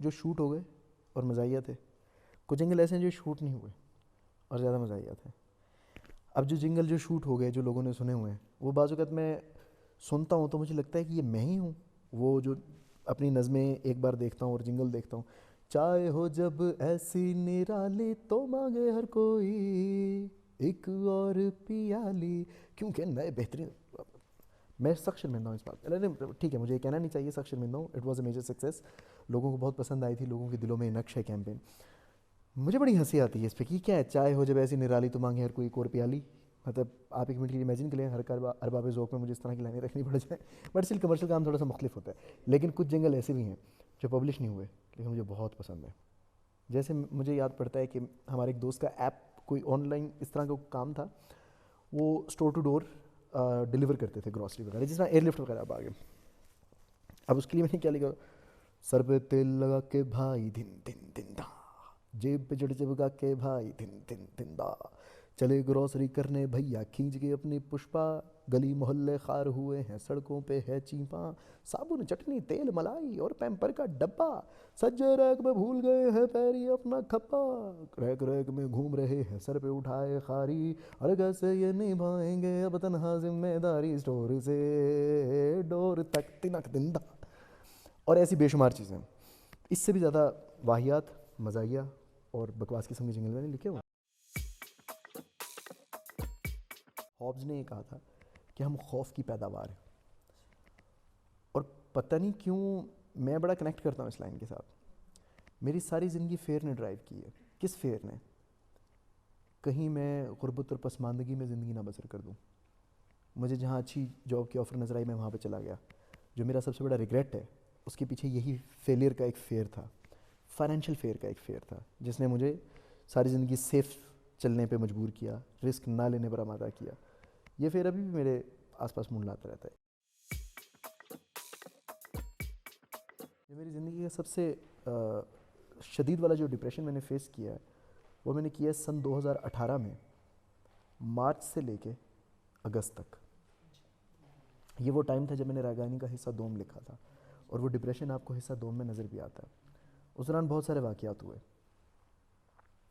جو شوٹ ہو گئے اور مزاحیہ تھے, کچھ جنگل ایسے ہیں جو شوٹ نہیں ہوئے اور زیادہ مزاحیہ تھے. اب جو جنگل جو شوٹ ہو گئے, جو لوگوں نے سنے ہوئے ہیں, وہ بعض اوقات میں سنتا ہوں تو مجھے لگتا ہے کہ یہ میں ہی ہوں, وہ جو اپنی نظمیں ایک بار دیکھتا ہوں اور جنگل دیکھتا ہوں, چائے ہو جب ایسی نرالی تو مانگے ہر کوئی ایک اور پیالی, کیونکہ نئے بہترین. میں سخت شرمندہ ہوں اس بات, ٹھیک ہے مجھے یہ کہنا نہیں چاہیے سخت شرمندہ ہوں, it was a major success, لوگوں کو بہت پسند آئی تھی, لوگوں کے دلوں میں یہ نقش ہے کیمپین. مجھے بڑی ہنسی آتی ہے اس پہ کہ کیا ہے, چائے ہو جب ایسی نرالی تو مانگے ہر کوئی ایک اور پیالی. مطلب آپ ایک منٹ کے لیے امیجن کریں ہر ارباب ذوق میں مجھے اس طرح کی لائنیں رکھنی پڑ جائیں, بٹ اسٹل کمرشل کام تھوڑا سا مختلف ہوتا ہے. لیکن کچھ جنگل ایسے بھی ہیں جو پبلش نہیں ہوئے لیکن مجھے بہت پسند ہیں. جیسے مجھے یاد پڑتا ہے کہ ہمارے ایک دوست کا ایپ کوئی آن لائن اس طرح کا کام تھا, وہ اسٹور ٹو ڈور ڈلیور کرتے تھے گروسری وغیرہ, جس طرح ایئر لفٹ وغیرہ اب آ گئے. اب اس کے لیے میں نے کیا لکھا, سر پہ تیل لگا کے بھائی دھن دھن دھن دا, جیب پہ جڑ چپکا کے بھائی دھن دھن دھن دا, چلے گروسری کرنے بھیا کھینچ کے اپنی پشپا, گلی محلے خار ہوئے ہیں سڑکوں پہ ہے چیپاں, صابن چٹنی تیل ملائی اور پیمپر کا ڈبہ, سجے ریک میں بھول گئے ہیں پیری اپنا کھپا, ریک ریک میں گھوم رہے ہیں سر پہ اٹھائے خاری, اور کیسے یہ نبھائیں گے اب تنہا ذمہ داری, اسٹور سے ڈور تک تنک دندہ. اور ایسی بے شمار چیزیں, اس سے بھی زیادہ واہیات, مزاحیہ اور بکواس قسم کے جنگل میں نے لکھے ہوئے. ہابز نے یہ کہا تھا کہ ہم خوف کی پیداوار ہیں, اور پتہ نہیں کیوں میں بڑا کنیکٹ کرتا ہوں اس لائن کے ساتھ. میری ساری زندگی فیئر نے ڈرائیو کی ہے. کس فیئر نے؟ کہیں میں غربت اور پسماندگی میں زندگی نہ بسر کر دوں. مجھے جہاں اچھی جاب کی آفر نظر آئی میں وہاں پہ چلا گیا. جو میرا سب سے بڑا ریگریٹ ہے اس کے پیچھے یہی فیلئر کا ایک فیئر تھا, فائنینشیل فیئر کا ایک فیئر تھا, جس نے مجھے ساری زندگی سیف چلنے پہ مجبور کیا, رسک نہ لینے پر آمادہ کیا. یہ فیئر ابھی بھی میرے آس پاس منڈلاتا رہتا ہے. یہ میری زندگی کا سب سے شدید والا جو ڈپریشن میں نے فیس کیا ہے وہ میں نے کیا سن 2018 میں, مارچ سے لے کے اگست تک. یہ وہ ٹائم تھا جب میں نے راگانی کا حصہ دوم لکھا تھا, اور وہ ڈپریشن آپ کو حصہ دوم میں نظر بھی آتا ہے. اس دوران بہت سارے واقعات ہوئے.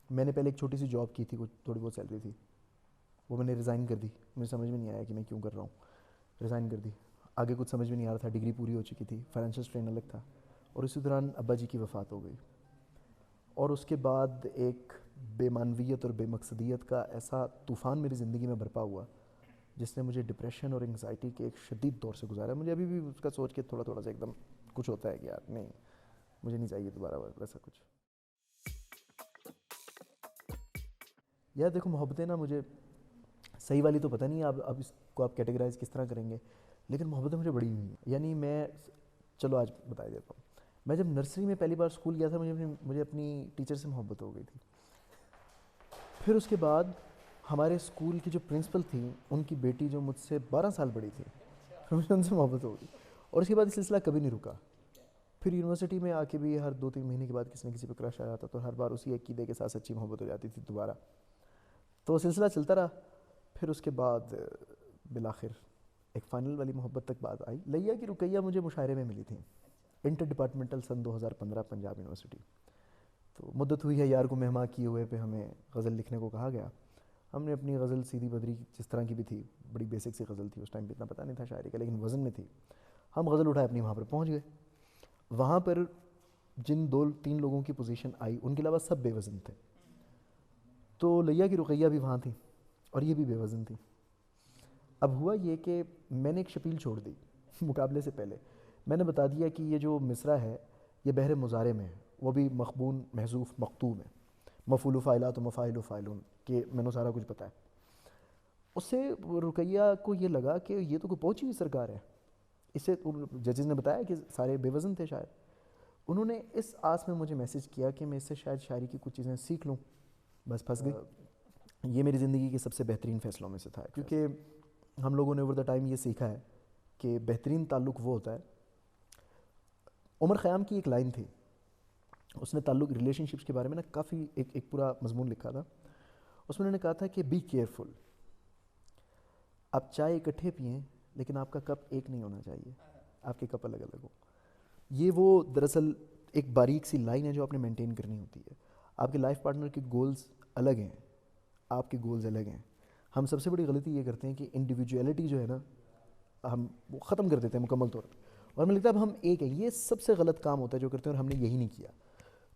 میں نے پہلے ایک چھوٹی سی جاب کی تھی, کچھ تھوڑی بہت سیلری تھی, وہ میں نے ریزائن کر دی. مجھے سمجھ میں نہیں آیا کہ میں کیوں کر رہا ہوں, ریزائن کر دی. آگے کچھ سمجھ میں نہیں آ رہا تھا, ڈگری پوری ہو چکی تھی, فائنینشیل اسٹرین الگ تھا, اور اسی دوران ابا جی کی وفات ہو گئی. اور اس کے بعد ایک بے معنویت اور بے مقصدیت کا ایسا طوفان میری زندگی میں برپا ہوا جس نے مجھے ڈپریشن اور انگزائٹی کے ایک شدید دور سے گزارا. مجھے ابھی بھی اس کا سوچ کے تھوڑا تھوڑا سا ایک دم کچھ ہوتا ہے کہ یار نہیں, مجھے نہیں چاہیے دوبارہ ویسا کچھ. یار دیکھو محبتیں نا, مجھے صحیح والی تو پتہ نہیں اب اس کو آپ کیٹیگرائز کس طرح کریں گے, لیکن محبتیں مجھے بڑی ہوئی ہیں. یعنی میں, چلو آج بتا دیتا ہوں, میں جب نرسری میں پہلی بار اسکول گیا تھا مجھے اپنی ٹیچر سے محبت ہو گئی تھی. پھر اس کے بعد ہمارے اسکول کی جو پرنسپل تھیں ان کی بیٹی جو مجھ سے 12 سال بڑی تھی, پھر مجھے ان سے محبت ہو گئی. اور اس کے بعد یہ سلسلہ کبھی نہیں رکا. پھر یونیورسٹی میں آ کے بھی ہر 2-3 مہینے کے بعد کسی نہ کسی پہ کرش آ جاتا, تو ہر بار اسی عقیدے کے ساتھ سچی محبت ہو جاتی تھی دوبارہ. تو وہ سلسلہ چلتا رہا. پھر اس کے بعد بالآخر ایک فائنل والی محبت تک بات آئی. لیا کی رقیہ مجھے مشاعرے میں ملی تھیں, انٹر ڈپارٹمنٹل سن 2015 پنجاب یونیورسٹی. تو مدت ہوئی ہے یار کو مہمان کیے ہوئے پہ ہمیں غزل لکھنے کو کہا گیا. ہم نے اپنی غزل سیدھی بدری جس طرح کی بھی تھی, بڑی بیسک سی غزل تھی, اس ٹائم پہ اتنا پتہ نہیں تھا شاعری کا لیکن وزن میں تھی. ہم غزل اٹھائے اپنی وہاں پر پہنچ گئے. وہاں پر جن 2-3 لوگوں کی پوزیشن آئی ان کے علاوہ سب بے وزن تھے. تو لیا کی رقیہ بھی وہاں تھی اور یہ بھی بے وزن تھی. اب ہوا یہ کہ میں نے ایک شپیل چھوڑ دی مقابلے سے پہلے. میں نے بتا دیا کہ یہ جو مصرع ہے یہ بحر مضارع میں ہے, وہ بھی مخبون محذوف مقطوع میں, مفعول و فاعلات و مفاعل و فاعلون, کہ میں نے سارا کچھ پتہ ہے. اس سے رقیہ کو یہ لگا کہ یہ تو کوئی پہنچی ہوئی سرکار ہے. اس سے ججز نے بتایا کہ سارے بے وزن تھے شاید. انہوں نے اس آس میں مجھے میسج کیا کہ میں اس سے شاید شاعری کی کچھ چیزیں سیکھ لوں. بس پھنس گئی. یہ میری زندگی کے سب سے بہترین فیصلوں میں سے تھا, کیونکہ ہم لوگوں نے اوور دا ٹائم یہ سیکھا ہے کہ بہترین تعلق وہ ہوتا ہے. عمر خیام کی ایک لائن تھی, اس نے تعلق ریلیشن شپس کے بارے میں نا کافی ایک پورا مضمون لکھا تھا. اس میں انہوں نے کہا تھا کہ بی کیئرفل, آپ چائے اکٹھے پئیں لیکن آپ کا کپ ایک نہیں ہونا چاہیے, آپ کے کپ الگ الگ ہوں. یہ وہ دراصل ایک باریک سی لائن ہے جو آپ نے مینٹین کرنی ہوتی ہے. آپ کے لائف پارٹنر کے گولز الگ ہیں, آپ کے گولز الگ ہیں. ہم سب سے بڑی غلطی یہ کرتے ہیں کہ انڈیویجویلٹی جو ہے نا ہم وہ ختم کر دیتے ہیں مکمل طور پہ, اور ہمیں لگتا ہے اب ہم ایک ہیں. یہ سب سے غلط کام ہوتا ہے جو کرتے ہیں, اور ہم نے یہی نہیں کیا.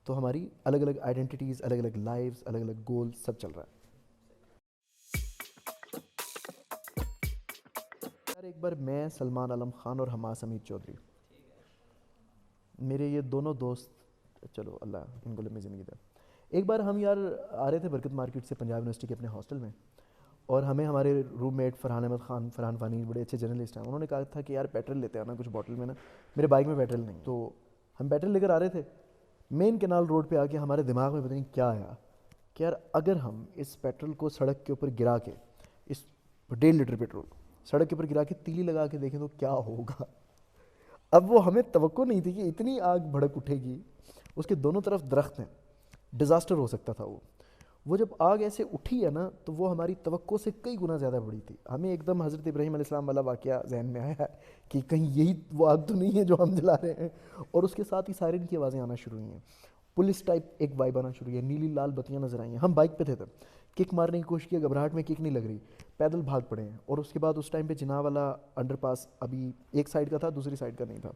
تو ہماری الگ الگ آئیڈینٹیٹیز, الگ الگ لائفز, الگ الگ گولز, سب چل رہا ہے. یار ایک بار میں, سلمان عالم خان اور حماس حمید چودھری, میرے یہ دونوں دوست, چلو اللہ ان کو لمبی زندگی دے, ایک بار ہم یار آ رہے تھے برکت مارکیٹ سے پنجاب یونیورسٹی کے اپنے ہاسٹل میں, اور ہمیں ہمارے روم میٹ فرحان احمد خان, فرحان فانی بڑے اچھے جرنلسٹ ہیں, انہوں نے کہا تھا کہ یار پیٹرول لیتے آنا کچھ باٹل میں نا, میرے بائک میں پیٹرول نہیں. تو ہم پیٹرول لے کر آ رہے تھے, مین کینال روڈ پہ آ کے ہمارے دماغ میں پتہ نہیں کیا آیا کہ یار اگر ہم اس پیٹرول کو سڑک کے اوپر گرا کے, اس 1.5 لیٹر پیٹرول سڑک کے اوپر گرا کے تیلی لگا کے دیکھیں تو کیا ہوگا. اب وہ ہمیں توقع نہیں تھی کہ اتنی آگ بھڑک اٹھے گی, اس کے دونوں طرف درخت ہیں, ڈیزاسٹر ہو سکتا تھا. وہ جب آگ ایسے اٹھی ہے نا تو وہ ہماری توقع سے کئی گنا زیادہ بڑی تھی. ہمیں ایک دم حضرت ابراہیم علیہ السلام والا واقعہ ذہن میں آیا ہے کہ کہیں یہی وہ آگ تو نہیں ہے جو ہم جلا رہے ہیں. اور اس کے ساتھ ہی سائرن کی آوازیں آنا شروع ہوئی ہیں, پولیس ٹائپ ایک وائب آنا شروع ہوئی ہے, نیلی لال بتیاں نظر آئی ہیں. ہم بائک پہ تھے تب, کک مارنے کی کوشش کی, گھبراہٹ میں کک نہیں لگ رہی, پیدل بھاگ پڑے ہیں. اور اس کے بعد اس ٹائم پہ جناح والا انڈر پاس ابھی ایک سائڈ کا تھا, دوسری سائڈ کا نہیں تھا.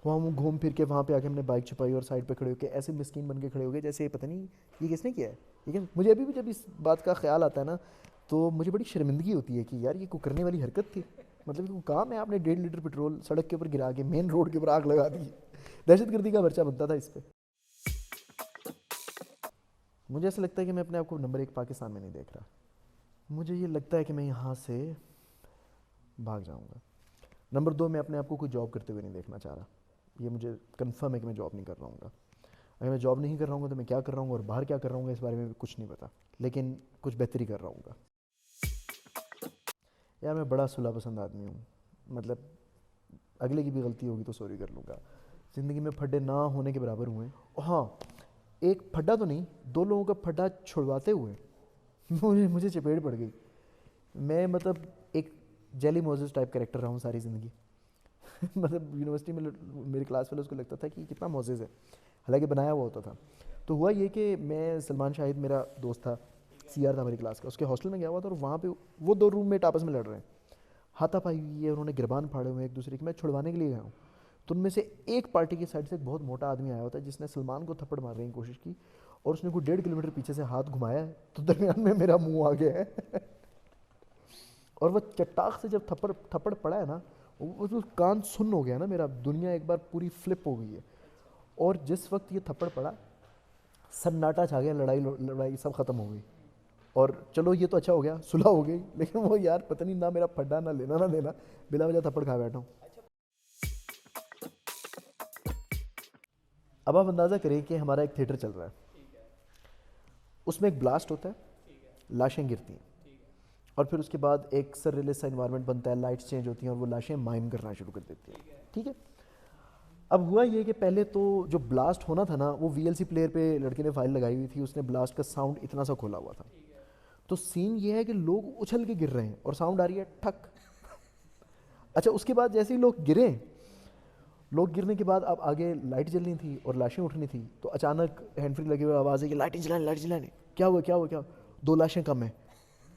وہاں وہ گھوم پھر کے وہاں پہ آ کے ہم نے بائک چھپائی اور سائڈ پہ کھڑے ہو کے ایسے مسکین بن کے کھڑے ہو گئے جیسے پتہ نہیں یہ کس نے کیا ہے. لیکن مجھے ابھی بھی جب اس بات کا خیال آتا ہے نا تو مجھے بڑی شرمندگی ہوتی ہے کہ یار یہ کوئی کرنے والی حرکت تھی. مطلب کہ وہ کام ہے, آپ نے 1.5 لیٹر پیٹرول سڑک کے اوپر گرا کے مین روڈ کے اوپر آگ لگا دی. دہشت گردی کا پرچہ بنتا تھا اس پہ. مجھے ایسا لگتا ہے کہ میں اپنے آپ کو نمبر 1 پاکستان میں نہیں دیکھ رہا. مجھے یہ لگتا ہے کہ میں یہاں سے بھاگ جاؤں گا. نمبر 2, میں اپنے آپ کو کوئی جاب کرتے ہوئے نہیں دیکھنا چاہ رہا. یہ مجھے کنفرم ہے کہ میں جاب نہیں کر رہا ہوں گا. اگر میں جاب نہیں کر رہا ہوں گا تو میں کیا کر رہا ہوں گا اور باہر کیا کر رہا ہوں گا اس بارے میں بھی کچھ نہیں پتا, لیکن کچھ بہتری کر رہا ہوں گا. یار میں بڑا صلح پسند آدمی ہوں. مطلب اگلے کی بھی غلطی ہوگی تو سوری کر لوں گا. زندگی میں پھڈے نہ ہونے کے برابر ہوئے ہیں. ہاں ایک پھڈا تو نہیں, 2 لوگوں کا پھڈا چھڑواتے ہوئے مجھے چپیڑ پڑ گئی. میں مطلب ایک جیلی موزس ٹائپ کریکٹر رہا ہوں ساری زندگی. مطلب یونیورسٹی میں میری کلاس فیلوز کو لگتا تھا کہ کتنا موزز ہے, حالانکہ بنایا ہوا ہوتا تھا. تو ہوا یہ کہ میں, سلمان شاہد میرا دوست تھا, سی آر تھا میری کلاس کا, اس کے ہاسٹل میں گیا ہوا تھا, اور وہاں پہ وہ 2 روم میٹ آپس میں لڑ رہے ہیں, ہاتھا پائی ہوئی ہے, انہوں نے گربان پھاڑے ہوئے ہیں ایک دوسرے کے. میں چھڑوانے کے لیے گیا ہوں, تو ان میں سے ایک پارٹی کی سائڈ سے ایک بہت موٹا آدمی آیا ہوتا ہے جس نے سلمان کو تھپڑ مارنے کی کوشش کی, اور اس نے کوئی 1.5 کلومیٹر پیچھے سے ہاتھ گھمایا ہے, تو درمیان میں میرا منہ آ گیا ہے. اور وہ چٹاخ سے جب تھپڑ پڑا ہے نا, وہ جو کان سن ہو گیا نا میرا, دنیا ایک بار پوری فلپ ہو گئی ہے. اور جس وقت یہ تھپڑ پڑا سناٹا چھا گیا, لڑائی سب ختم ہو گئی. اور چلو یہ تو اچھا ہو گیا, صلح ہو گئی, لیکن وہ یار پتہ نہیں نہ میرا پھڈا نہ لینا نہ دینا, بلا وجہ تھپڑ کھا بیٹھا ہوں. اب آپ اندازہ کریں کہ ہمارا ایک تھیٹر چل رہا ہے, اس میں ایک بلاسٹ ہوتا ہے, لاشیں گرتی ہیں, اور پھر اس کے بعد ایک سرریلس سا انوائرمنٹ بنتا ہے, لائٹس چینج ہوتی ہیں اور وہ لاشیں مائم کرنا شروع کر دیتی ہیں. ٹھیک ہے. اب ہوا یہ کہ پہلے تو جو بلاسٹ ہونا تھا نا, وہ وی ایل سی پلیئر پہ لڑکے نے فائل لگائی ہوئی تھی, اس نے بلاسٹ کا ساؤنڈ اتنا سا کھولا ہوا تھا. تو سین یہ ہے کہ لوگ اچھل کے گر رہے ہیں اور ساؤنڈ آ رہی ہے ٹھک. اچھا اس کے بعد جیسے ہی لوگ گرنے کے بعد اب آگے لائٹ جلنی تھی اور لاشیں اٹھنی تھی, تو اچانک ہینڈ فری لگے ہوئے آواز ہے کہ لائٹیں جلائیں. کیا ہوا 2 لاشیں کم ہیں.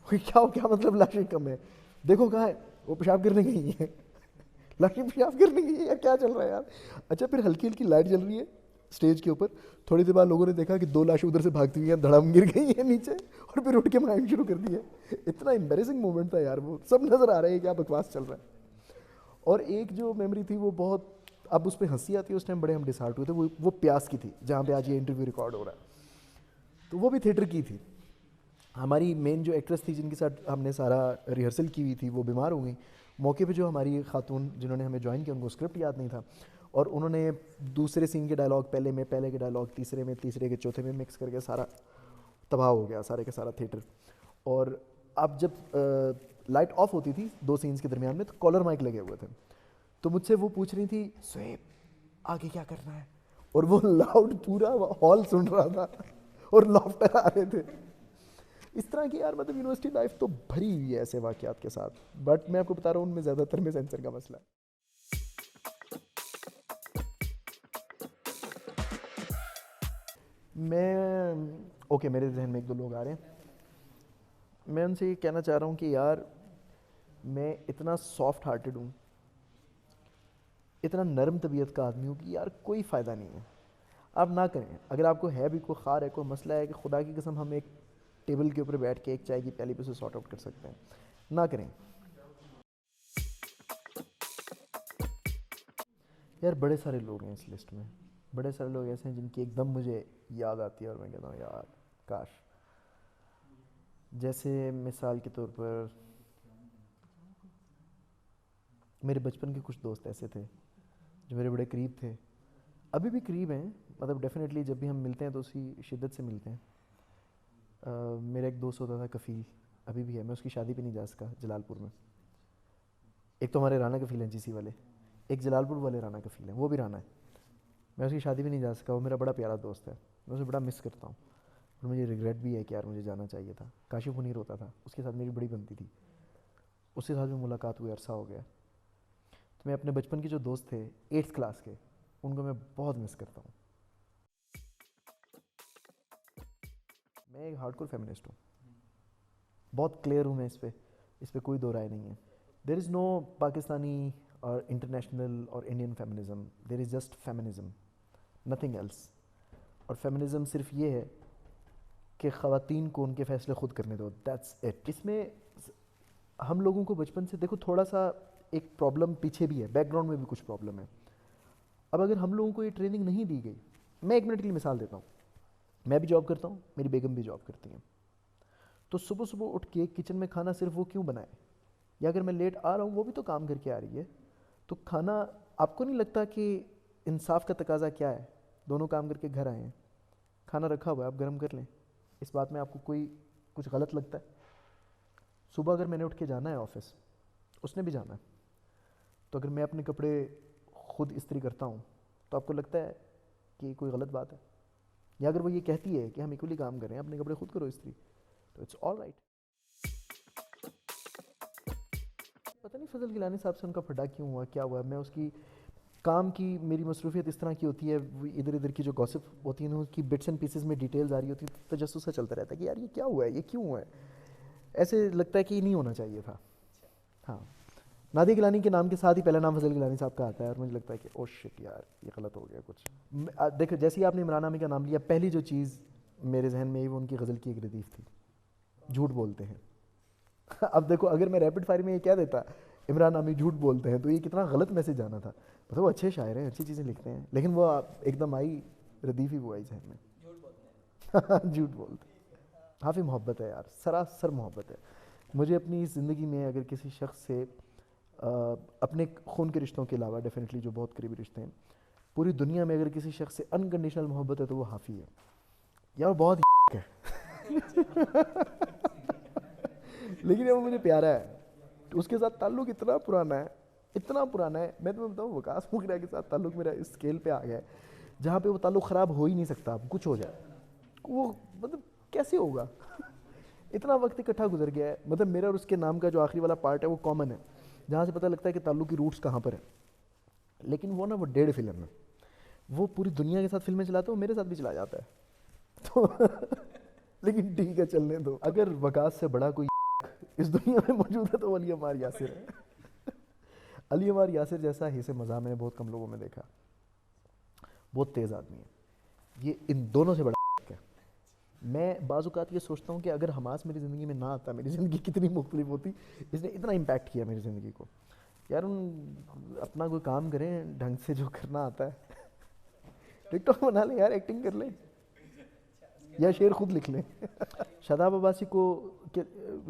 کیا مطلب لاشیں کم ہیں, دیکھو کہاں ہے, وہ پیشاب کرنے گئی ہیں. لاشیں پیشاب کرنے گئی ہیں یا کیا چل رہا ہے یار. اچھا پھر ہلکی ہلکی لائٹ جل رہی ہے اسٹیج کے اوپر, تھوڑی دیر بعد لوگوں نے دیکھا کہ 2 لاشیں ادھر سے بھاگتی ہوئی ہیں, دھڑام گر گئی ہیں نیچے, اور پھر اٹھ کے مائم شروع کر دی ہے. اتنا امبیرسنگ مومنٹ تھا یار, وہ سب نظر آ رہا ہے کیا بکواس چل رہا ہے. اور ایک جو میموری تھی وہ بہت, اب اس پہ ہنسی آتی ہے, اس ٹائم بڑے ہم ڈسہارٹ ہوئے تھے. وہ پیاس کی تھی جہاں پہ آج یہ انٹرویو ریکارڈ ہو رہا ہے, تو وہ بھی تھیٹر کی تھی. ہماری مین جو ایکٹریس تھی جن کے ساتھ ہم نے سارا ریہرسل کی ہوئی تھی, وہ بیمار ہو گئیں. موقع پہ جو ہماری خاتون جنہوں نے ہمیں جوائن کیا, ان کو اسکرپٹ یاد نہیں تھا, اور انہوں نے دوسرے سین کے ڈائلاگ پہلے کے ڈائلاگ تیسرے کے چوتھے میں مکس کر کے سارا تباہ ہو گیا, سارے کا سارا تھیٹر. اور اب جب لائٹ آف ہوتی تھی 2 سینس کے درمیان میں, تو کالر مائک لگے ہوئے تھے, تو مجھ سے وہ پوچھ رہی تھی سہیب آگے کیا کرنا ہے, اور وہ لاؤڈ پورا ہال سن رہا تھا اور لافٹر آ رہے تھے. اس طرح کی یار مطلب یونیورسٹی لائف تو بھری ہوئی ہے ایسے واقعات کے ساتھ, بٹ میں آپ کو بتا رہا ہوں ان میں زیادہ تر میں سینسر کا مسئلہ ہے. میں اوکے میرے ذہن میں ایک دو لوگ آ رہے ہیں. میں ان سے یہ کہنا چاہ رہا ہوں کہ یار میں اتنا سافٹ ہارٹیڈ ہوں, اتنا نرم طبیعت کا آدمی ہوں کہ یار کوئی فائدہ نہیں ہے. آپ نہ کریں. اگر آپ کو ہے بھی کوئی خار ہے, کوئی مسئلہ ہے, کہ خدا کی قسم ہم ایک ٹیبل کے اوپر بیٹھ کے ایک چائے کی پیالی پہ سے سارٹ آؤٹ کر سکتے ہیں, نہ کریں. یار بڑے سارے لوگ ہیں اس لسٹ میں, بڑے سارے لوگ ایسے ہیں جن کی ایک دم مجھے یاد آتی ہے اور میں کہتا ہوں یار کاش. جیسے مثال کے طور پر میرے بچپن کے کچھ دوست ایسے تھے جو میرے بڑے قریب تھے, ابھی بھی قریب ہیں, مطلب ڈیفینیٹلی جب بھی ہم ملتے ہیں تو اسی شدت سے ملتے ہیں. میرا ایک دوست ہوتا تھا کفیل, ابھی بھی ہے, میں اس کی شادی پہ نہیں جا سکا جلال پور میں. ایک تو ہمارے رانا کفیل ہیں جی سی والے, ایک جلال پور والے رانا کفیل ہیں, وہ بھی رانا ہے. میں اس کی شادی پہ نہیں جا سکا. وہ میرا بڑا پیارا دوست ہے, میں اسے بڑا مس کرتا ہوں, اور مجھے ریگریٹ بھی ہے کہ یار مجھے جانا چاہیے تھا. کاشف منیر ہوتا تھا, اس کے ساتھ میری بڑی بنتی تھی, اس کے ساتھ بھی ملاقات ہوئی, عرصہ ہو گیا. تو میں اپنے بچپن کے جو دوست تھے 8th کلاس کے, ان کو میں بہت مس کرتا ہوں. میں ایک ہارڈ کور فیمنسٹ ہوں, بہت کلیئر ہوں میں اس پہ کوئی دو رائے نہیں ہے. دیر از نو پاکستانی اور انٹرنیشنل اور Indian feminism, there is just feminism, nothing else. اور فیمنزم صرف یہ ہے کہ خواتین کو ان کے فیصلے خود کرنے دو, دیٹس اٹ. اس میں ہم لوگوں کو بچپن سے دیکھو تھوڑا سا ایک پرابلم پیچھے بھی ہے, بیک گراؤنڈ میں بھی کچھ پرابلم ہے. اب اگر ہم لوگوں کو یہ ٹریننگ نہیں دی گئی, میں 1 منٹ کے لیے مثال دیتا ہوں, میں بھی جاب کرتا ہوں, میری بیگم بھی جاب کرتی ہیں, تو صبح صبح اٹھ کے کچن میں کھانا صرف وہ کیوں بنائے, یا اگر میں لیٹ آ رہا ہوں وہ بھی تو کام کر کے آ رہی ہے, تو کھانا آپ کو نہیں لگتا کہ انصاف کا تقاضا کیا ہے, دونوں کام کر کے گھر آئے ہیں, کھانا رکھا ہوا ہے آپ گرم کر لیں. اس بات میں آپ کو کوئی کچھ غلط لگتا ہے؟ صبح اگر میں نے اٹھ کے جانا ہے آفس, اس نے بھی جانا ہے, تو اگر میں اپنے کپڑے خود استری کرتا ہوں تو آپ کو لگتا ہے کہ کوئی غلط بات ہے؟ یا اگر وہ یہ کہتی ہے کہ ہم ایکولی کام کریں, اپنے کپڑے خود کرو استری, تو اٹس آل رائٹ. پتہ نہیں فضل گیلانی صاحب سے ان کا پھڈا کیوں ہوا, کیا ہوا. میں اس کی کام کی میری مصروفیت اس طرح کی ہوتی ہے, ادھر ادھر کی جو گوسپ ہوتی ہے نا, اس کی بٹس اینڈ پیسز میں ڈیٹیلز آ رہی ہوتی ہے, تو تجسس سا چلتا رہتا ہے کہ یار یہ کیا ہوا ہے, یہ کیوں ہوا ہے, ایسے لگتا ہے کہ یہ نہیں ہونا چاہیے تھا. ہاں, نادیہ گیلانی کے نام کے ساتھ ہی پہلا نام فضل گیلانی صاحب کا آتا ہے, اور مجھے لگتا ہے کہ او شٹ یار یہ غلط ہو گیا کچھ. دیکھو جیسے ہی آپ نے عمران عامی کا نام لیا, پہلی جو چیز میرے ذہن میں وہ ان کی غزل کی ایک ردیف تھی, جھوٹ بولتے ہیں. اب دیکھو اگر میں ریپڈ فائر میں یہ کہہ دیتا عمران عامی جھوٹ بولتے ہیں, تو یہ کتنا غلط میسج آنا تھا. مطلب وہ اچھے شاعر ہیں, اچھی چیزیں لکھتے ہیں, لیکن وہ ایک دم آئی ردیف ہی وہ آئی ذہن میں, جھوٹ بولتے ہیں. کافی محبت ہے یار, سراسر محبت ہے مجھے اپنی زندگی میں. اگر کسی شخص سے اپنے خون کے رشتوں کے علاوہ, ڈیفینیٹلی جو بہت قریبی رشتے ہیں, پوری دنیا میں اگر کسی شخص سے انکنڈیشنل محبت ہے تو وہ حافی ہے یار. بہت ہے لیکن وہ مجھے پیارا ہے, اس کے ساتھ تعلق اتنا پرانا ہے, اتنا پرانا ہے. میں تمہیں بتاؤں وکاس مکھرا کے ساتھ تعلق میرا اس اسکیل پہ آ گیا ہے جہاں پہ وہ تعلق خراب ہو ہی نہیں سکتا. اب کچھ ہو جائے وہ مطلب کیسے ہوگا, اتنا وقت اکٹھا گزر گیا ہے. مطلب میرا اور اس کے نام کا جو آخری والا پارٹ ہے وہ کامن ہے, جہاں سے پتہ لگتا ہے کہ تعلق کی روٹس کہاں پر ہیں. لیکن وہ نا وہ 1.5 فلم ہے, وہ پوری دنیا کے ساتھ فلمیں چلاتا ہے, وہ میرے ساتھ بھی چلا جاتا ہے. تو لیکن ٹھیک ہے چلنے دو. اگر وکاس سے بڑا کوئی اس دنیا میں موجود ہے تو وہ علی عمار یاسر ہے. علی عمار یاسر جیسا حصے مزاح میں نے بہت کم لوگوں میں دیکھا. بہت تیز آدمی ہے یہ, ان دونوں سے بڑا ہے. میں بعض اوقات یہ سوچتا ہوں کہ اگر حماس میری زندگی میں نہ آتا, میری زندگی کتنی مختلف ہوتی. اس نے اتنا امپیکٹ کیا میری زندگی کو. یار ان اپنا کوئی کام کریں ڈھنگ سے, جو کرنا آتا ہے. ٹک ٹاک بنا لیں یار, ایکٹنگ کر لیں, یا شعر خود لکھ لیں. شاداب عباسی کو,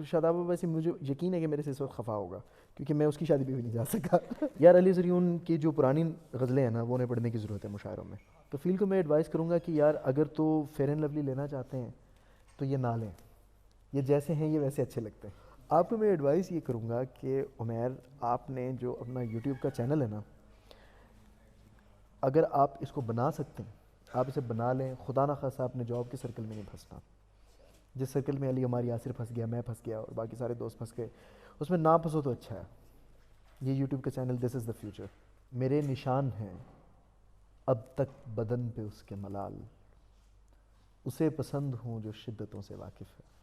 شاداب عباسی مجھے یقین ہے کہ میرے سے اس وقت خفا ہوگا, کیونکہ میں اس کی شادی پہ بھی نہیں جا سکا. یار علی زریون کی جو پرانی غزلیں ہیں نا, وہ انہیں پڑھنے کی ضرورت ہے مشاعروں میں. تو فیل کو میں ایڈوائز کروں گا کہ یار اگر تو فیئر اینڈ لولی لینا چاہتے ہیں تو یہ نہ لیں, یہ جیسے ہیں یہ ویسے اچھے لگتے ہیں. آپ کو میں ایڈوائز یہ کروں گا کہ عمیر, آپ نے جو اپنا یوٹیوب کا چینل ہے نا, اگر آپ اس کو بنا سکتے ہیں آپ اسے بنا لیں. خدا نخواستہ آپ نے جاب کے سرکل میں نہیں پھنسنا, جس سرکل میں علی عمار یاسر پھنس گیا, میں پھنس گیا, اور باقی سارے دوست پھنس گئے, اس میں نہ پھنسو تو اچھا ہے. یہ یوٹیوب کا channel this is the future. میرے نشان ہیں اب تک بدن پہ اس کے ملال, اسے پسند ہوں جو شدتوں سے واقف ہے.